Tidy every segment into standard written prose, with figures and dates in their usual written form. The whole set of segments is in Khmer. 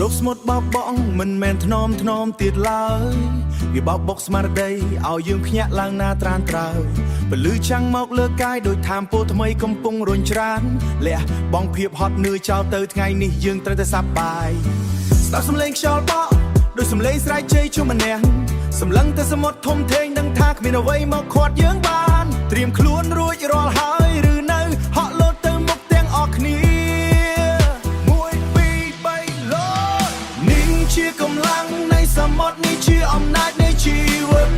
លោកស្មុតបបបងមិនមែនថ្នមទៀតឡើយវាបបបុកស្មារតីឲ្យយើងភ្ញាក់ឡើងណាត្រានត្រើយពលឺចាំងមកលើកាយដោយថាមពលថ្មីកំពុងរុញច្រានលះបងភាពហត់នឿយចោលទៅថ្ងៃនេះយើងត្រូវតែសប្បាយស្ដាប់សំឡេងខ្យល់បក់ដោយសំឡេងស្រែកជ័យជុំម្នាក់សម្លឹងទៅសមុទ្រធំធេងដឹងថាគ្មានអ្វីមកខាត់យើងបានត្រៀមខ្លួនរួចរាល់ហើយឬនៅហក់លោតទៅមុខទាំងអស់គ្នាជាកម្លាំងនៃសមុទ្រនេះជាអំណាចនៃជីវិត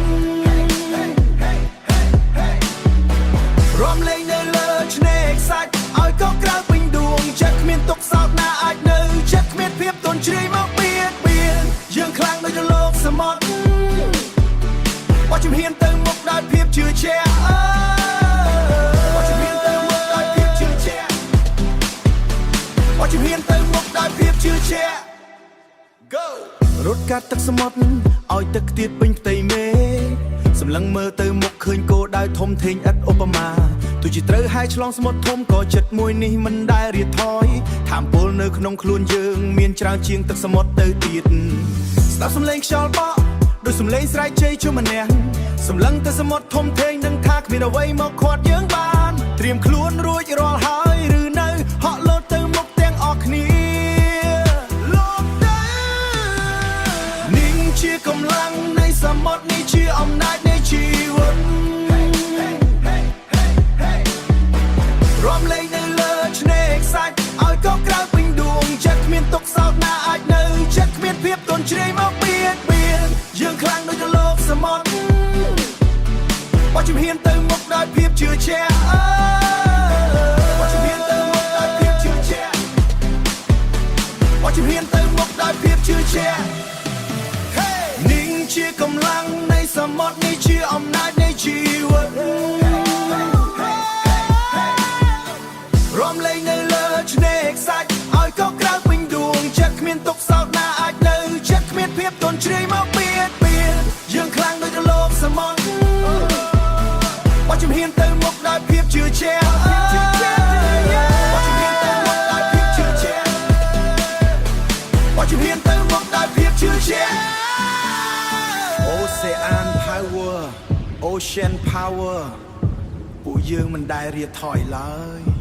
រំលែងនៅលើឆ្នេរខ្សាច់ឲ្យកោក្រៅពេញដួងចិត្តគ្មានទុកសោកណាអាចនៅចិត្តគ្មានភាពទន់ជ្រាយមកបៀតបៀនយើងខ្លាំងដូចលោកសមុទ្របោះជំហានទៅមុខដោយភាពជឿជាក់បោះជំហានទៅមុខដោយភាពជឿជាក់បោះជំហានទៅមុខដោយភាពជឿជាក់រត់កាត់ទឹកសមុទ្រឲ្យទឹកខ្ទាតពេញផ្ទៃមេសម្លឹងមើលទៅមុខឃើញគោដៅធំធេងឥតឧបមាទោះជាត្រូវហើយឆ្លងសមុទ្រធំក៏ចិត្តមួយនេះមិនដែលរាថយថាមពលនៅក្នុងខ្លួនយើងមានច្រើនជាងទឹកសមុទ្រទៅទៀតស្ដាប់សំឡេងខ្យល់បក់ដោយសំឡេងស្រែកជ័យជុំម្នាក់សម្លឹងទៅសមុទ្រធំធេងដឹងថាគ្មានអ្វីមកខាត់យើងបានត្រៀមខ្លួនរួចរាល់ហើយឬនៅហក់លោតទៅមុខទាំងអស់គ្នាជាកម្លាំងនៃសមុទ្រនេះជាអំណាចនៃជីវិតរំលែងនៅលើឆ្នេរខ្សាច់ឲ្យកោក្រៅពេញដួងចិត្តគ្មានទុកសោកណាអាចនៅចិត្តគ្មានភាពទន់ជ្រាយមកបៀតបៀនយើងខ្លាំងដូចលោកសមុទ្របោះជំហានទៅមុខដោយភាពជឿជាក់បោះជំហានទៅមុខដោយភាពជឿជាក់បោះជំហានទៅមុខដោយភាពជឿជាក់ជាកម្លាំងនៃសមុទ្រនេះជាអំណាចនៃជីវិតរំលែងនៅលើឆ្នេរខ្សាច់ឲ្យកោក្រៅពេញដួងចិត្តគ្មានទុកសោកណាអាចនៅចិត្តគ្មានភាពទន់ជ្រាយមកបៀតបៀនយើងខ្លាំងដូចលោកសមុទ្របោះជំហានទៅមុខដោយភាពជឿជាក់បោះជំហានទៅមុខដោយភាពជឿជាក់បោះជំហានទៅមុខដោយភាពជឿជាក់Ocean Power Ocean Power ពួកយើងមិនដែលរាថយឡើយ